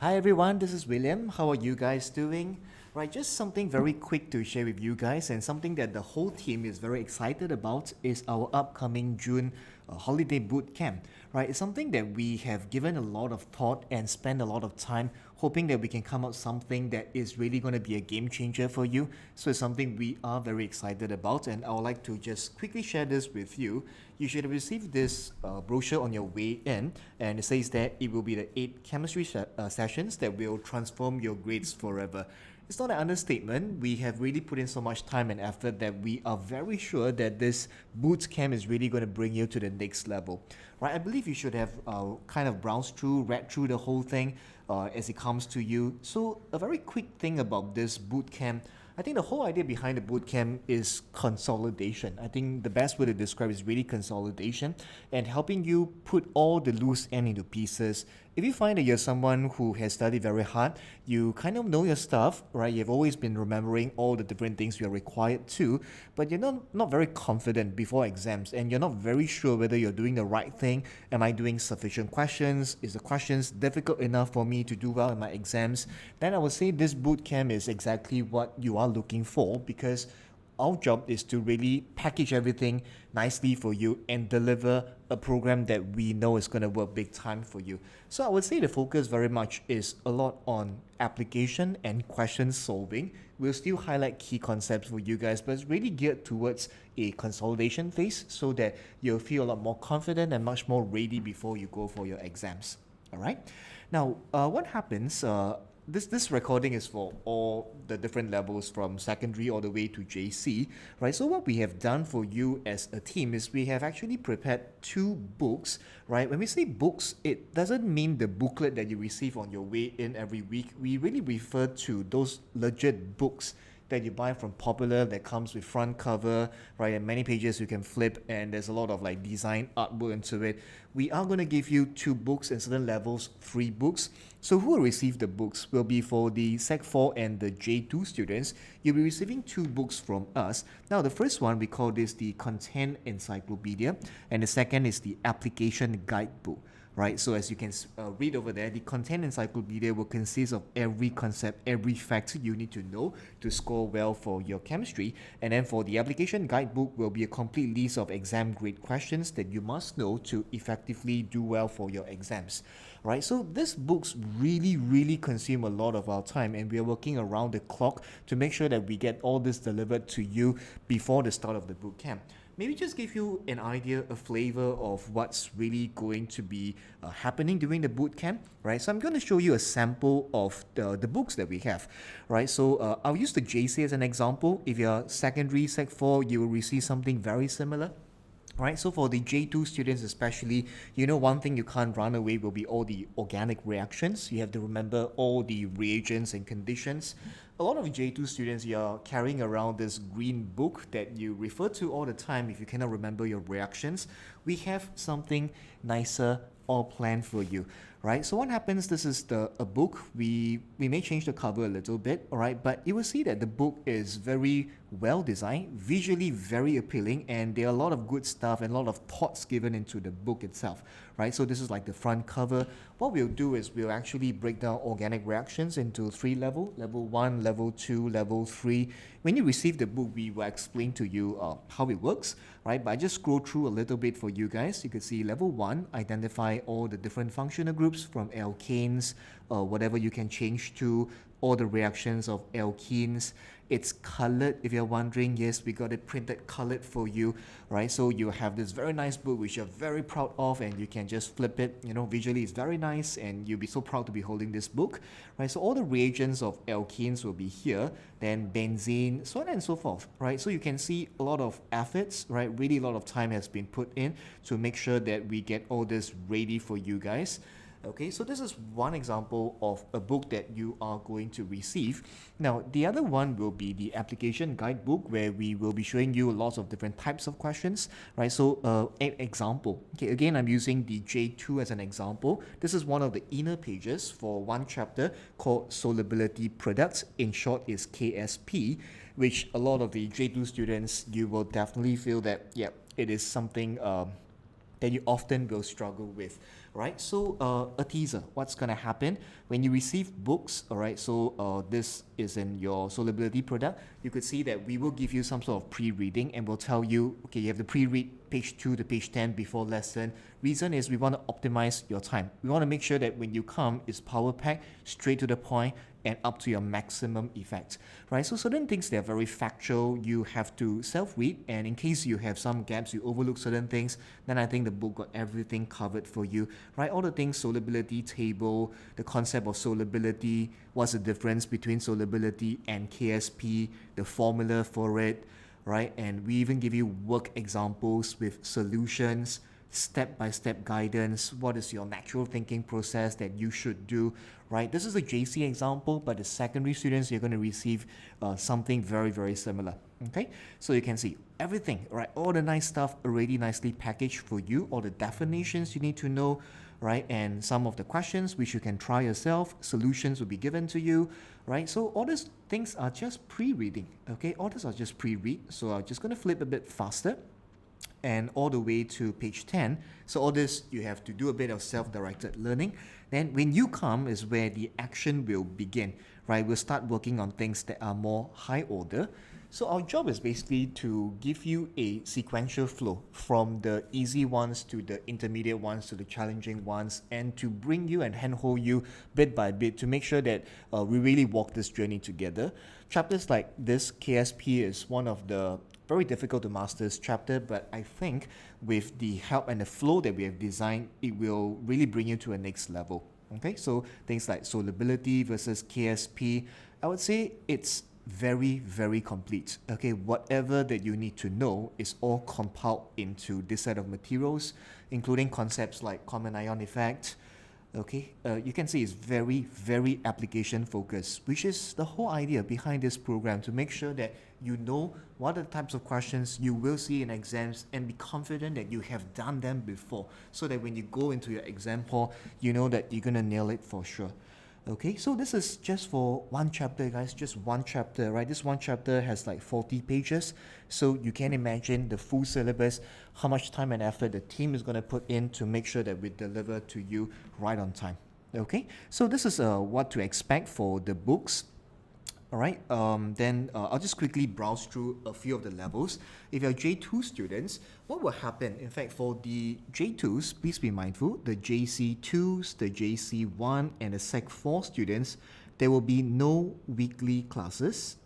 Hi everyone, this is William. How are you guys doing? Right, just something very quick to share with you guys, and something that the whole team is very excited about is our upcoming June holiday boot camp. Right, it's something that we have given a lot of thought and spent a lot of time hoping that we can come up something that is really going to be a game changer for you. So it's something we are very excited about, and I would like to just quickly share this with you. You should have received this brochure on your way in, and it says that it will be the 8 chemistry sessions that will transform your grades forever. It's not an understatement. We have really put in so much time and effort that we are very sure that this boot camp is really going to bring you to the next level. Right? I believe you should have kind of browsed through, read through the whole thing as it comes to you. So a very quick thing about this boot camp. I think the whole idea behind the bootcamp is consolidation. I think the best way to describe is really consolidation and helping you put all the loose end into pieces. If you find that you're someone who has studied very hard, you kind of know your stuff, right? You've always been remembering all the different things you're required to, but you're not very confident before exams, and you're not very sure whether you're doing the right thing. Am I doing sufficient questions? Is the questions difficult enough for me to do well in my exams? Then I would say this bootcamp is exactly what you are looking for, because our job is to really package everything nicely for you and deliver a program that we know is going to work big time for you. So I would say the focus very much is a lot on application and question solving. We'll still highlight key concepts for you guys, but it's really geared towards a consolidation phase so that you'll feel a lot more confident and much more ready before you go for your exams. All right. Now, what happens? This recording is for all the different levels from secondary all the way to JC, right? So what we have done for you as a team is we have actually prepared 2 books, right? When we say books, it doesn't mean the booklet that you receive on your way in every week. We really refer to those legit books that you buy from Popular that comes with front cover, right, and many pages you can flip, and there's a lot of like design artwork into it. We are going to give you 2 books in certain levels, 3 books. So who will receive the books will be for the Sec 4 and the J2 students. You'll be receiving 2 books from us. Now the first one, we call this the Content Encyclopedia, and the second is the Application Guidebook. Right, so as you can read over there, the Content Encyclopedia will consist of every concept, every fact you need to know to score well for your chemistry. And then for the Application Guidebook will be a complete list of exam grade questions that you must know to effectively do well for your exams. Right, so these books really consume a lot of our time, and we are working around the clock to make sure that we get all this delivered to you before the start of the boot camp. Maybe just give you an idea, a flavor of what's really going to be happening during the boot camp, right? So I'm going to show you a sample of the books that we have, right? So I'll use the JC as an example. If you're secondary, Sec 4, you will receive something very similar. Right, so for the J2 students especially, one thing you can't run away will be all the organic reactions. You have to remember all the reagents and conditions. A lot of J2 students, you're carrying around this green book that you refer to all the time if you cannot remember your reactions. We have something nicer all planned for you. Right, so what happens, this is a book. We may change the cover a little bit, all right, but you will see that the book is very well designed, visually very appealing, and there are a lot of good stuff and a lot of thoughts given into the book itself, right? So this is like the front cover. What we'll do is we'll actually break down organic reactions into 3 levels, level 1, level 2, level 3. When you receive the book, we will explain to you how it works, right? But I just scroll through a little bit for you guys. You can see level 1, identify all the different functional groups from alkanes, whatever you can change to, all the reactions of alkenes. It's colored, if you're wondering. Yes, we got it printed colored for you, right? So you have this very nice book which you're very proud of, and you can just flip it. Visually it's very nice, and you'll be so proud to be holding this book, right? So all the reagents of alkenes will be here, then benzene, so on and so forth, right? So you can see a lot of efforts, right? Really a lot of time has been put in to make sure that we get all this ready for you guys. Okay, so this is one example of a book that you are going to receive. Now, the other one will be the application guidebook, where we will be showing you lots of different types of questions, right? So, an example. Okay, again, I'm using the J2 as an example. This is one of the inner pages for one chapter called Solubility Products. In short, is KSP, which a lot of the J2 students, you will definitely feel that, yeah, it is something that you often will struggle with, right? So a teaser, what's going to happen when you receive books, all right? So this is in your solubility product. You could see that we will give you some sort of pre-reading and we'll tell you, okay, you have to pre-read page 2 to page 10 before lesson. Reason is we want to optimize your time. We want to make sure that when you come, it's power packed, straight to the point, and up to your maximum effect, right? So certain things that are very factual, you have to self-read, and in case you have some gaps, you overlook certain things, then I think the book got everything covered for you, right? All the things, solubility table, the concept of solubility, what's the difference between solubility and KSP, the formula for it, right? And we even give you work examples with solutions, step-by-step guidance, what is your natural thinking process that you should do, right? This is a JC example, but the secondary students, you're going to receive something very, very similar, okay? So you can see everything, right? All the nice stuff already nicely packaged for you, all the definitions you need to know, right? And some of the questions which you can try yourself, solutions will be given to you, right? So all these things are just pre-reading, okay? All these are just pre-read, so I'm just going to flip a bit faster and all the way to page 10. So all this, you have to do a bit of self-directed learning. Then when you come is where the action will begin, right? We'll start working on things that are more high order. So our job is basically to give you a sequential flow from the easy ones to the intermediate ones to the challenging ones, and to bring you and handhold you bit by bit to make sure that we really walk this journey together. Chapters like this, KSP, is one of the very difficult to master chapter, but I think with the help and the flow that we have designed, it will really bring you to a next level. Okay, so things like solubility versus KSP, I would say it's very, very complete. Okay, whatever that you need to know is all compiled into this set of materials, including concepts like common ion effect. Okay, you can see it's very, very application focused, which is the whole idea behind this program, to make sure that you know what are the types of questions you will see in exams and be confident that you have done them before, so that when you go into your exam hall, you know that you're going to nail it for sure. Okay, so this is just for one chapter, guys, just one chapter, right? This one chapter has like 40 pages, so you can imagine the full syllabus, how much time and effort the team is going to put in to make sure that we deliver to you right on time. Okay, so this is what to expect for the books. All right, then I'll just quickly browse through a few of the levels. If you're J2 students, what will happen? In fact, for the J2s, please be mindful, the JC2s, the JC1, and the Sec4 students, there will be no weekly classes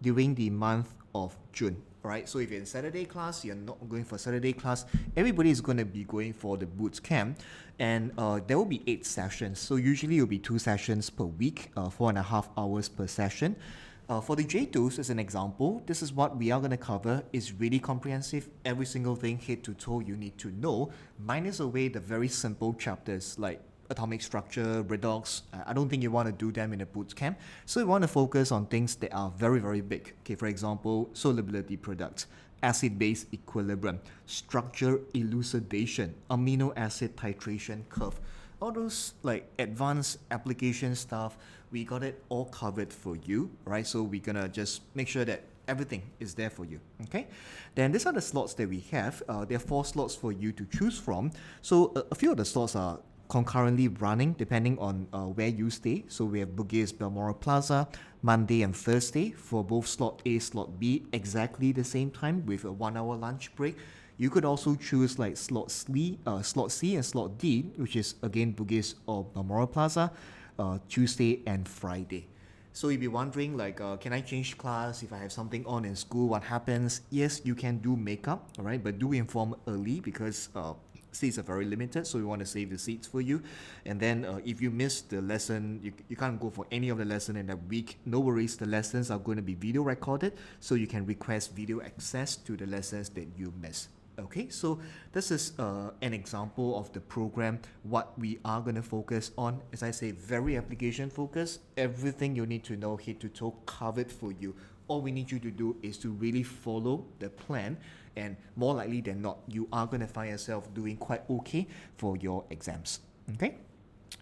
during the month of June. All right, so if you're in Saturday class, you're not going for Saturday class, everybody is going to be going for the Bootcamp, and there will be 8 sessions. So usually it will be 2 sessions per week, 4.5 hours per session. For the J2s, as an example, this is what we are going to cover. It's really comprehensive. Every single thing head to toe you need to know, minus away the very simple chapters like atomic structure, redox. I don't think you want to do them in a boot camp. So you want to focus on things that are very, very big. Okay, for example, solubility products, acid-base equilibrium, structure elucidation, amino acid titration curve. All those like advanced application stuff, we got it all covered for you, right? So we're gonna just make sure that everything is there for you, okay? Then these are the slots that we have. There are 4 slots for you to choose from. So a few of the slots are concurrently running depending on where you stay. So we have Bugis Balmoral Plaza, Monday and Thursday for both slot A, slot B, exactly the same time with a 1-hour lunch break. You could also choose like slot C and slot D, which is again Bugis or Balmoral Plaza, Tuesday and Friday. So you'll be wondering like, can I change class if I have something on in school? What happens? Yes, you can do makeup, all right, but do inform early because seats are very limited, so we want to save the seats for you. And then if you miss the lesson, you can't go for any of the lesson in that week, no worries, the lessons are going to be video recorded, so you can request video access to the lessons that you miss. Okay, so this is an example of the program, what we are going to focus on. As I say, very application focused, everything you need to know head to toe covered for you. All we need you to do is to really follow the plan, and more likely than not, you are going to find yourself doing quite okay for your exams. Okay?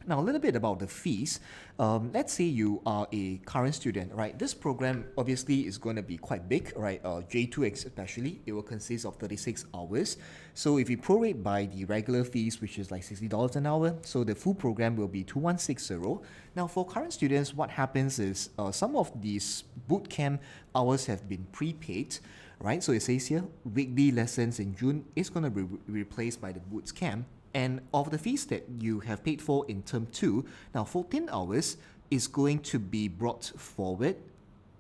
Now, a little bit about the fees. Let's say you are a current student, right? This program obviously is going to be quite big, right? J2 especially, it will consist of 36 hours. So if you prorate by the regular fees, which is like $60 an hour, so the full program will be 2160. Now, for current students, what happens is some of these bootcamp hours have been prepaid, right? So it says here, weekly lessons in June is going to be replaced by the bootcamp. And of the fees that you have paid for in term 2, now 14 hours is going to be brought forward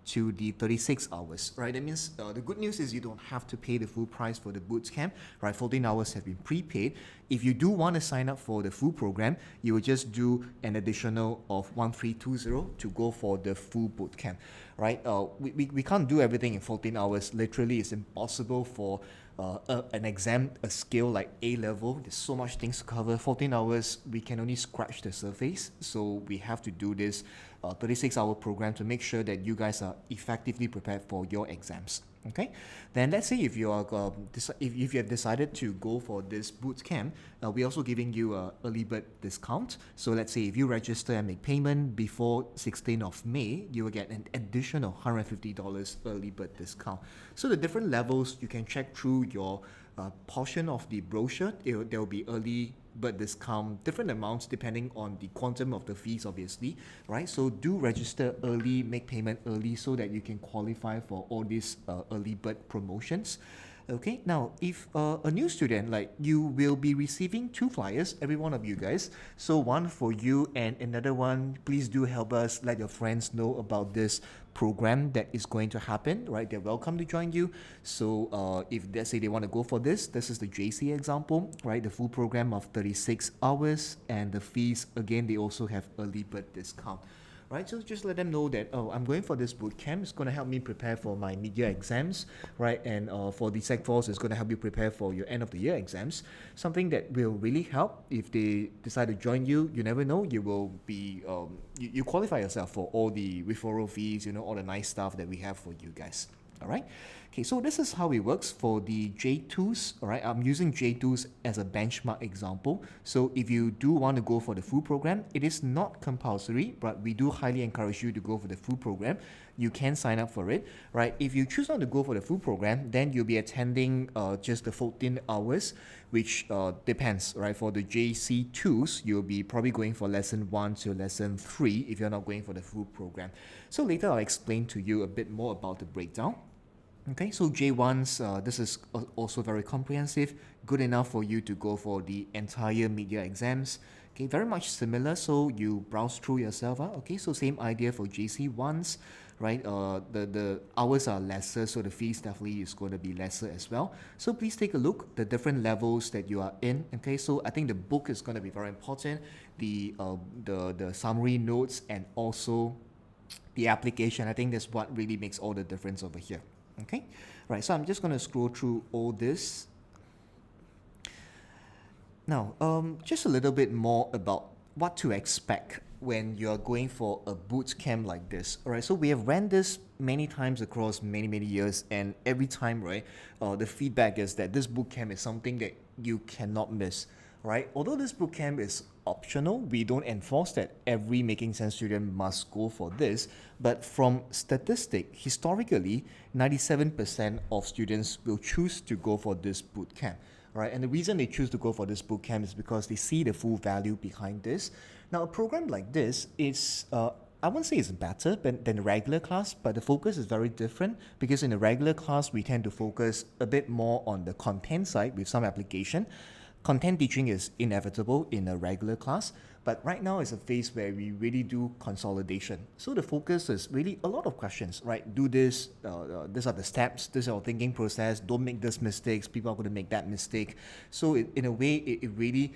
to the 36 hours, right? That means the good news is you don't have to pay the full price for the bootcamp, right? 14 hours have been prepaid. If you do want to sign up for the full program, you will just do an additional of 1320 to go for the full bootcamp, right? We can't do everything in 14 hours. Literally, it's impossible for an exam, a skill like A level. There's so much things to cover. 14 hours, we can only scratch the surface. So we have to do this 36-hour program to make sure that you guys are effectively prepared for your exams. Okay, then let's say if you are if you have decided to go for this boot camp, we're also giving you a early bird discount. So let's say if you register and make payment before 16th of May, you will get an additional $150 early bird discount. So the different levels you can check through your portion of the brochure. There will be early bird discount, different amounts depending on the quantum of the fees, obviously, right? So do register early, make payment early so that you can qualify for all these early bird promotions. Okay, now if a new student, like, you will be receiving 2 flyers, every one of you guys. So one for you and another one, please do help us let your friends know about this program that is going to happen, right? They're welcome to join you. So if let's say they want to go for this is the JC example, right? The full program of 36 hours, and the fees, again, they also have early bird discount. Right, so just let them know that, oh, I'm going for this bootcamp. It's going to help me prepare for my mid-year exams, right? And for the Sec 4s, it's going to help you prepare for your end-of-the-year exams. Something that will really help if they decide to join you. You never know, you will be, you qualify yourself for all the referral fees, you know, all the nice stuff that we have for you guys. All right. Okay, so this is how it works for the J2s. All right, I'm using J2s as a benchmark example. So if you do want to go for the full program, it is not compulsory, but we do highly encourage you to go for the full program. You can sign up for it, right? If you choose not to go for the full program, then you'll be attending just the 14 hours, which depends, right? For the JC2s, you'll be probably going for lesson 1 to lesson 3 if you're not going for the full program. So later I'll explain to you a bit more about the breakdown. Okay, so J1s, this is also very comprehensive, good enough for you to go for the entire mid-year exams. Okay, very much similar, so you browse through yourself. Okay, so same idea for JC1s, right? The hours are lesser, so the fees definitely is going to be lesser as well. So please take a look, the different levels that you are in. Okay, so I think the book is going to be very important, the summary notes, and also the application. I think that's what really makes all the difference over here. Okay, right, so I'm just going to scroll through all this. Now, just a little bit more about what to expect when you're going for a boot camp like this. All right, so we have ran this many times across many years, and every time, right, the feedback is that this boot camp is something that you cannot miss. Right, although this bootcamp is optional, we don't enforce that every Making Sense student must go for this. But from statistic, historically, 97% of students will choose to go for this bootcamp. Right, and the reason they choose to go for this bootcamp is because they see the full value behind this. Now, a program like this is I won't say it's better than the regular class, but the focus is very different, because in the regular class, we tend to focus a bit more on the content side with some application. Content teaching is inevitable in a regular class, but right now is a phase where we really do consolidation. So the focus is really a lot of questions, right? Do this, these are the steps, this is our thinking process, don't make these mistakes, people are going to make that mistake. So in a way, it really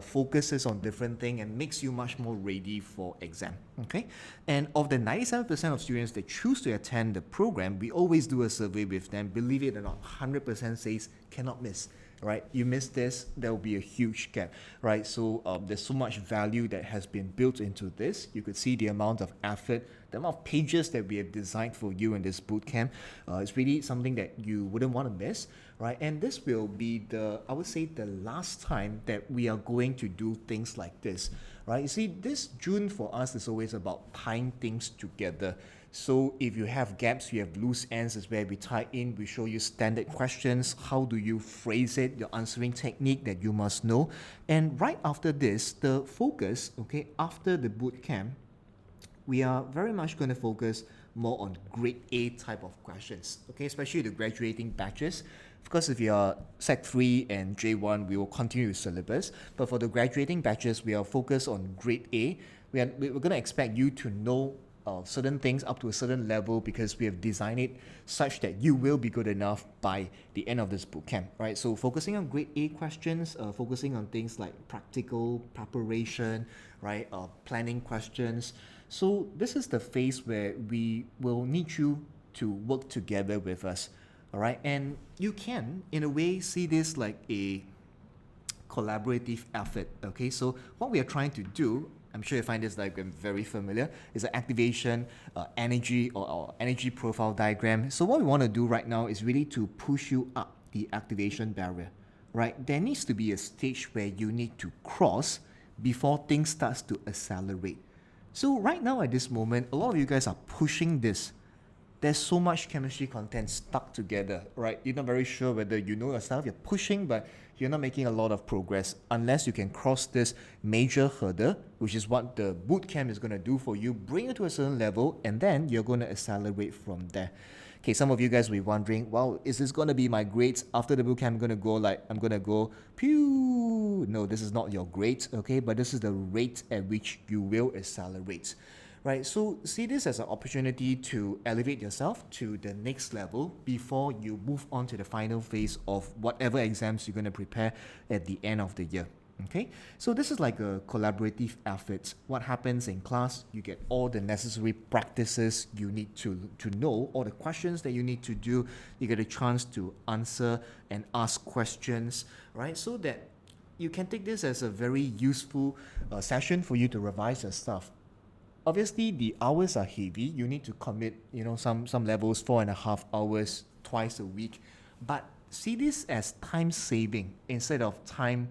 focuses on different things and makes you much more ready for exam, okay? And of the 97% of students that choose to attend the program, we always do a survey with them. Believe it or not, 100% says cannot miss. Right, you miss this, there will be a huge gap, right? So there's so much value that has been built into this. You could see the amount of effort, the amount of pages that we have designed for you in this bootcamp. It's really something that you wouldn't want to miss, right? And this will be I would say, the last time that we are going to do things like this, right? You see, this June for us is always about tying things together. So if you have gaps, you have loose ends, is where we tie in, we show you standard questions, how do you phrase it, your answering technique that you must know. And right after this, the focus, okay, after the boot camp, we are very much going to focus more on grade A type of questions, okay, especially the graduating batches. Of course, if you are Sec 3 and J1, we will continue with syllabus. But for the graduating batches, we are focused on grade A. We're going to expect you to know certain things up to a certain level because we have designed it such that you will be good enough by the end of this bootcamp, right? So focusing on grade A questions, focusing on things like practical preparation, right? Planning questions. So this is the phase where we will need you to work together with us, all right? And you can, in a way, see this like a collaborative effort, okay? So what we are trying to do, I'm sure you find this diagram very familiar, is an activation energy or energy profile diagram. So what we want to do right now is really to push you up the activation barrier, right? There needs to be a stage where you need to cross before things starts to accelerate. So right now at this moment, a lot of you guys are pushing this. There's so much chemistry content stuck together, right? You're not very sure whether you know yourself, you're pushing, but you're not making a lot of progress unless you can cross this major hurdle, which is what the bootcamp is going to do for you, bring you to a certain level, and then you're going to accelerate from there. Okay, some of you guys will be wondering, well, is this going to be my grades after the bootcamp? I'm going to go, pew. No, this is not your grades, okay? But this is the rate at which you will accelerate, right? So see this as an opportunity to elevate yourself to the next level before you move on to the final phase of whatever exams you're going to prepare at the end of the year. Okay, so this is like a collaborative effort. What happens in class, you get all the necessary practices you need to know, all the questions that you need to do. You get a chance to answer and ask questions, right? So that you can take this as a very useful session for you to revise your stuff. Obviously, the hours are heavy. You need to commit, some levels, 4.5 hours twice a week. But see this as time saving instead of time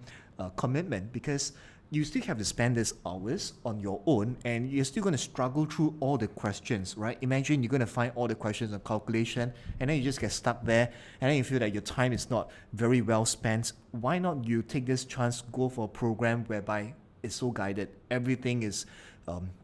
commitment, because you still have to spend these hours on your own and you're still going to struggle through all the questions, right? Imagine you're going to find all the questions on calculation and then you just get stuck there and then you feel that your time is not very well spent. Why not you take this chance, go for a program whereby it's so guided, everything is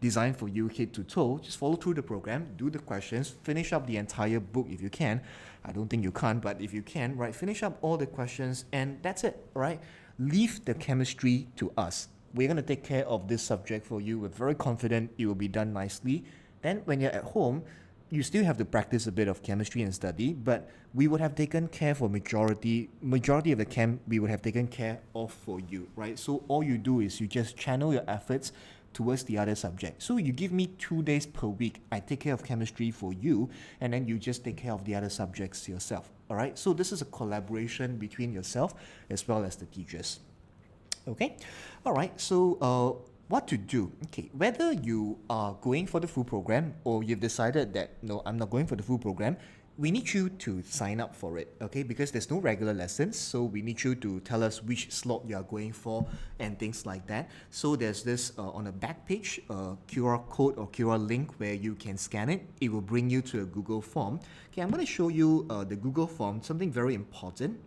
designed for you head to toe. Just follow through the program, do the questions, finish up the entire book if you can. I don't think you can't, but if you can, right, finish up all the questions and that's it, right? Leave the chemistry to us. We're going to take care of this subject for you. We're very confident it will be done nicely. Then when you're at home, you still have to practice a bit of chemistry and study, but we would have taken care for majority of the camp, we would have taken care of for you, right? So all you do is you just channel your efforts towards the other subject. So you give me 2 days per week, I take care of chemistry for you, and then you just take care of the other subjects yourself, all right? So this is a collaboration between yourself as well as the teachers, okay? All right, so what to do? Okay, whether you are going for the full program or you've decided that, no, I'm not going for the full program, we need you to sign up for it, okay? Because there's no regular lessons, so we need you to tell us which slot you are going for and things like that. So there's this on the back page, QR code or QR link where you can scan it. It will bring you to a Google form. Okay, I'm going to show you the Google form, something very important.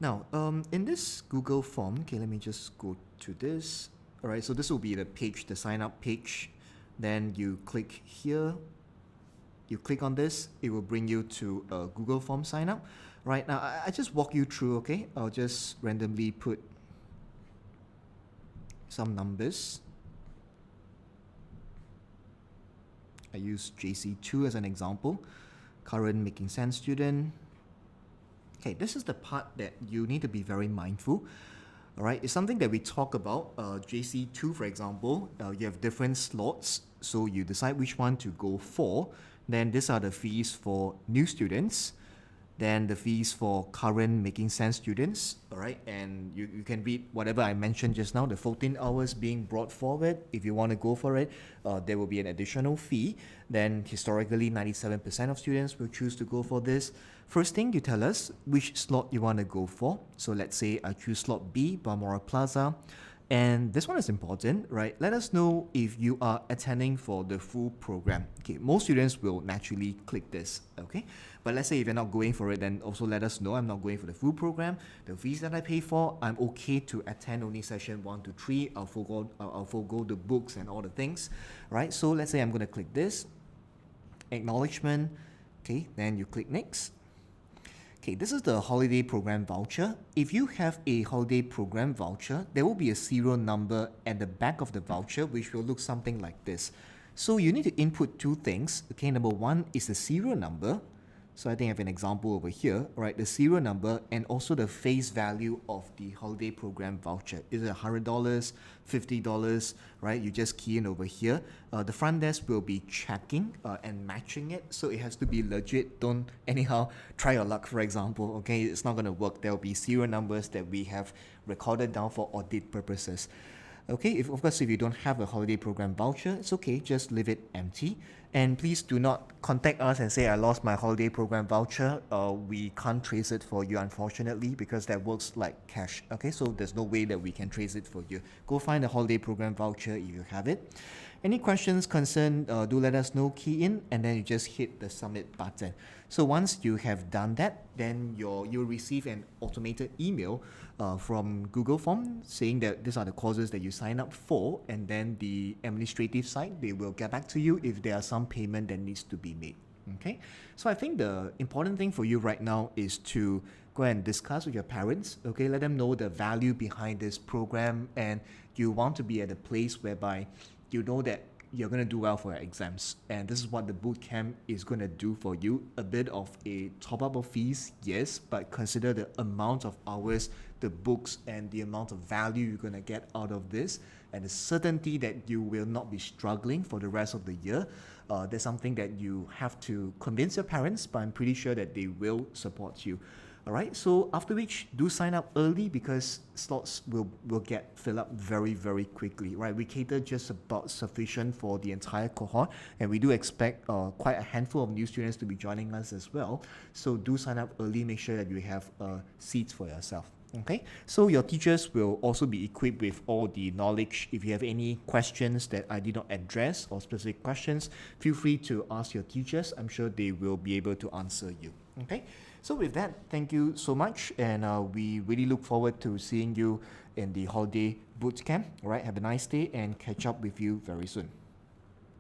Now, in this Google form, okay, let me just go to this. All right, so this will be the page, the sign up page. Then you click here. You click on this, it will bring you to a Google form sign up. Right now, I just walk you through, okay? I'll just randomly put some numbers. I use JC2 as an example. Current making sense student. Okay, this is the part that you need to be very mindful. All right, it's something that we talk about. JC2, for example, you have different slots, so you decide which one to go for. Then these are the fees for new students. Then the fees for current making sense students, all right? And you can read whatever I mentioned just now, the 14 hours being brought forward. If you want to go for it, there will be an additional fee. Then historically, 97% of students will choose to go for this. First thing, you tell us which slot you want to go for. So let's say I choose slot B, Balmoral Plaza. And this one is important, right? Let us know if you are attending for the full program. Okay, most students will naturally click this, okay? But let's say if you're not going for it, then also let us know. I'm not going for the full program. The fees that I pay for, I'm okay to attend only session 1 to 3. I'll forgo the books and all the things, right? So let's say I'm going to click this, acknowledgement, okay, then you click next. Okay, this is the holiday program voucher. If you have a holiday program voucher, there will be a serial number at the back of the voucher, which will look something like this. So you need to input two things. Okay, number one is the serial number. So I think I have an example over here, right? The serial number and also the face value of the holiday program voucher. Is it $100, $50, right? You just key in over here. The front desk will be checking and matching it. So it has to be legit. Don't anyhow try your luck, for example, okay? It's not going to work. There will be serial numbers that we have recorded down for audit purposes. Okay, of course, if you don't have a holiday program voucher, it's okay, just leave it empty. And please do not contact us and say, I lost my holiday program voucher. We can't trace it for you, unfortunately, because that works like cash. Okay, so there's no way that we can trace it for you. Go find a holiday program voucher if you have it. Any questions, concern, do let us know, key in, and then you just hit the submit button. So once you have done that, then you'll receive an automated email from Google Form saying that these are the courses that you sign up for, and then the administrative side, they will get back to you if there are some payment that needs to be made. Okay, so I think the important thing for you right now is to go and discuss with your parents. Okay, let them know the value behind this program, and you want to be at a place whereby you know that you're going to do well for your exams, and this is what the bootcamp is going to do for you. A bit of a top up of fees, yes, but consider the amount of hours, the books, and the amount of value you're going to get out of this, and the certainty that you will not be struggling for the rest of the year. That's something that you have to convince your parents, but I'm pretty sure that they will support you. All right, so after which, do sign up early because slots will get filled up very, very quickly, right? We cater just about sufficient for the entire cohort, and we do expect quite a handful of new students to be joining us as well. So do sign up early, make sure that you have seats for yourself. Okay, so your teachers will also be equipped with all the knowledge. If you have any questions that I did not address or specific questions, feel free to ask your teachers. I'm sure they will be able to answer you. Okay, so with that, thank you so much, and we really look forward to seeing you in the holiday bootcamp. All right, have a nice day and catch up with you very soon.